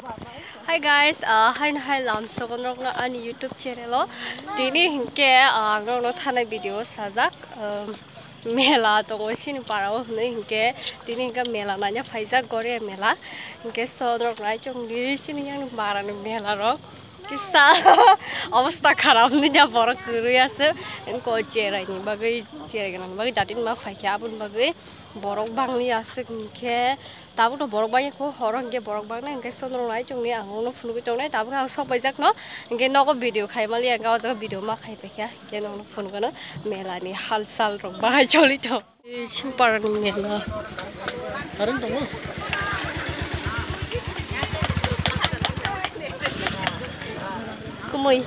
Hi guys, hai lamso konrok na ani YouTube channel lo. Dini hingke ngrok no thana video sajak mela to sin parao ne hingke dini hingke mela nanya faijak gore mela hingke sonrok nai chong di sini yang maran mela ro. Kisa অবস্থা খারাপ নিয়া বড় করে আছে Enco চেরাইনি বাগৈ চেরাইগনান বাগৈ দাতিন মা ফাইকে আবুন বাগৈ বরক বাংনি আছে কিনকে তাবো তো বরক by ko horong ge borok bang na engke sonrong lai chongni angno phunu chongnai tabu ga sobai jak no engke nogo video khai mali anga ja video ma khai pekya ke no phun gono mela ni hal sal rok bahai choli to simpar ni mela karon dong kumoi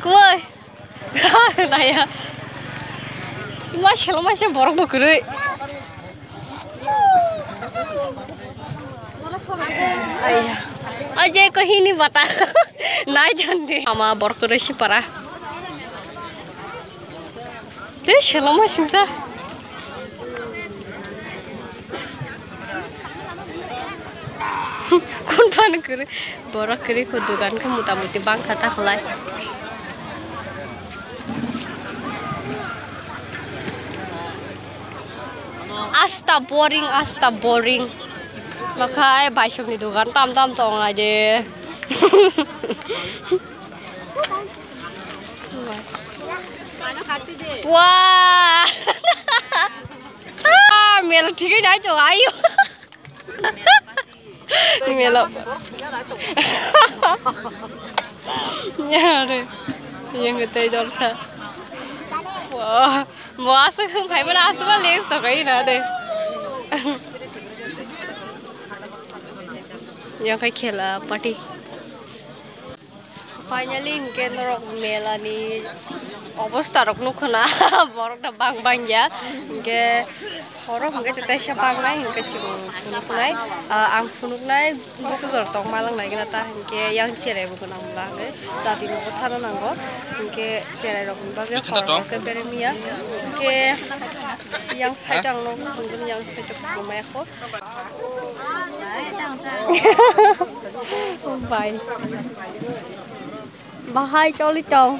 kumoi naya masih borok bukuri ayah aja ko hini bata nai jandi ama borok resi para te shelo masih sa kun pan kuri borok kuri ko dugan ko muta-muti bang kata khalai asta boring makai baisok ni dugan tam tong aja wah melo ठीक है जाए तो आयो melo यार yang gede dorsa wah mau asal kai mana asal les to kai na deh yang kai khela party finally ingke norok mela ni অবস্থা rock নখনা বড়টা বাং বাং ya ingke horok ingke tete sapang nai ingke chung funuk nai ang funuk nai busur tong malang nai gena ta ingke yang cerai bu gunang bange tadi no thana nanggo ingke cerai rok bage horok ke beremia ingke yang saidang no gungun yang saidok kumai ko bye bahai choli tong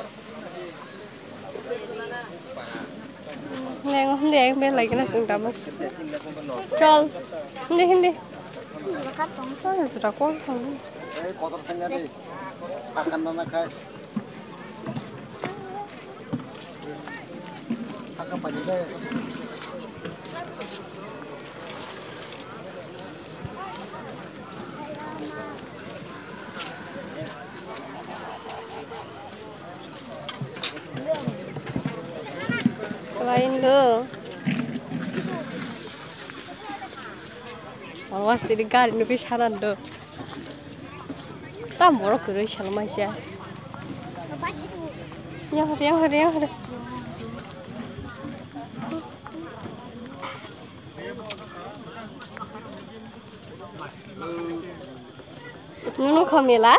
neng không để bên lấy cái này xuống đầm chol hindi hindi có là sudah kok kotor sendiri makan nana kai agak banyak deh lain lo awas di gari nuki saran do tam borok kuru salma sia yang hari nunu khamela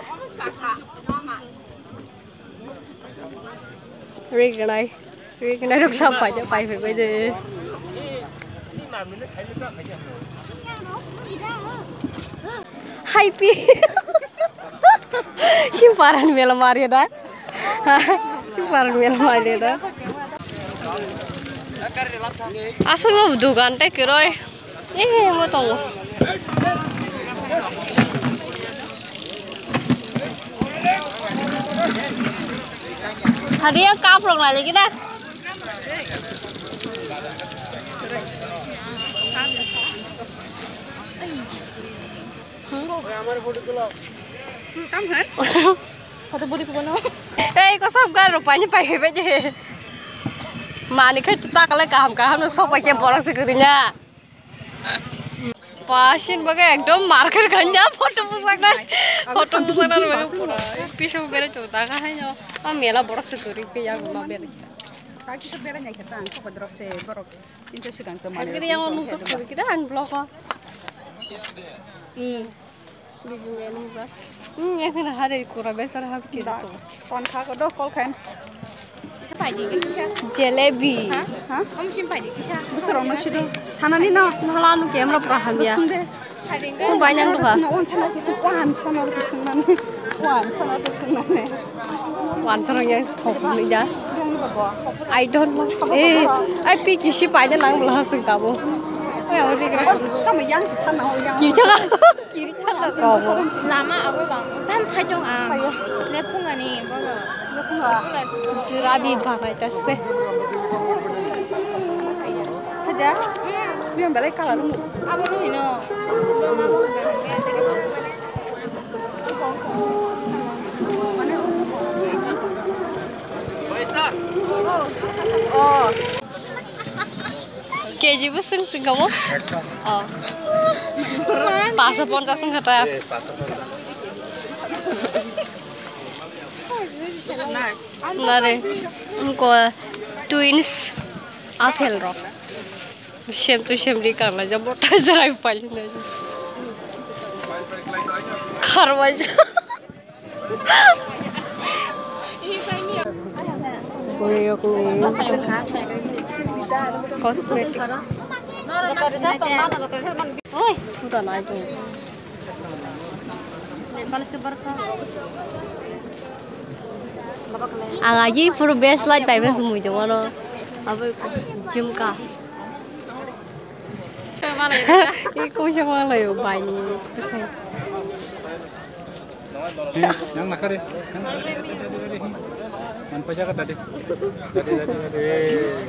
Rigenai rok sampai cho phải bây giờ happy simparan mela mari dah simparan mela mari dah asal nggak dugaan teh keroi mau tunggu hadiah kaprok lagi kita foto budi kono ko sab gar rupanya pai beje mani khai tuta kale kaham no sopai ke borak sekurinya pasin bagai ekdom marker ganja foto pusakna pura pisau bere tuta ka hayo mela borak sekuri ke yang ma bere kaki to bere nyai ketang ko drop se borok cinta sigang sama kiri yang onu sekuri kita an blok bijung enu ba yang kena hari kura besar hab kiri kon kha ko do kol khan Jalebi. Hah? Besar orang masih tu. Tanah ni no. Nolanu kamera paham ya. Sunde. Kung banyak tuh ha. Wan sana susun. Wan sana susun mana? Wan sana susun mana? Wan sarang yang stop ni ya. I don't know. I pikir si banyak nang belah sing tahu. Oh ya orang kira. Kamu yang tanah yang. Kiri cakap. Kiri cakap. Lama aku bang, tam sajong lepung ani, boleh. Jerabi bagai tas. Ada. Biar balik kalah dulu. Apa lu ini? Nama aku Oh. Keji beseng sing kamu? Oh. Pasapon taseng kata. Nare, उनको twins apel ro. Shem to shem di karna jab bota jarai pali na. Kharwai. Boyok ni cosmetic. Oi, sudah naik tu. Lagi pura best light by best semua itu mana? Apa jumka? Iku siapa lah yo buy ni? Yang nak deh. Man pajak tadi.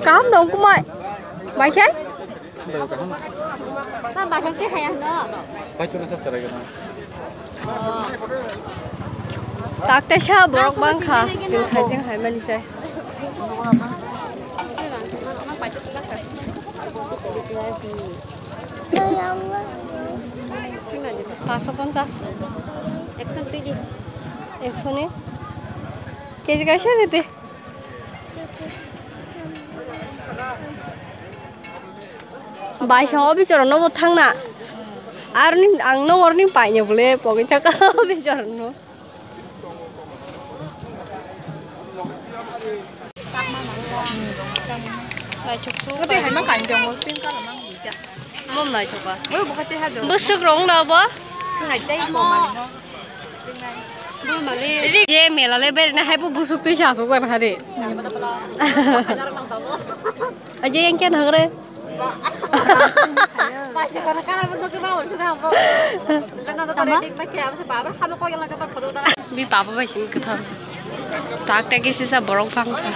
Kamu dong kumai, baik kan? tam bahasa tu hayang no. Baca nasa serai kan. Tak terasa borok bangka, sing kajeng hai mana sih? Pasapon tas. Action tinggi. 100 ni. Keji kasih ada deh. Baik sama bicara no botang na. Arni ang no warni pakai boleh pokoknya cakap bicara no. Nai cukup. Tapi memang kanjong mesti kan memang bijak. Mom nai cukup. Oh, bukan tiada dong. Busuk rong dah apa? Sengai teh boman. Jadi dia mela lebar na hai pu busuk tu siapa suka hari. Aja yang kian hangre. Masih kadang-kadang bentuk kebawah sudah apa? Karena tu tadi pakai apa sih apa? Kamu kau yang lagi berfoto dah. Bi papa masih mikir tak tak kisi sa borong bangka.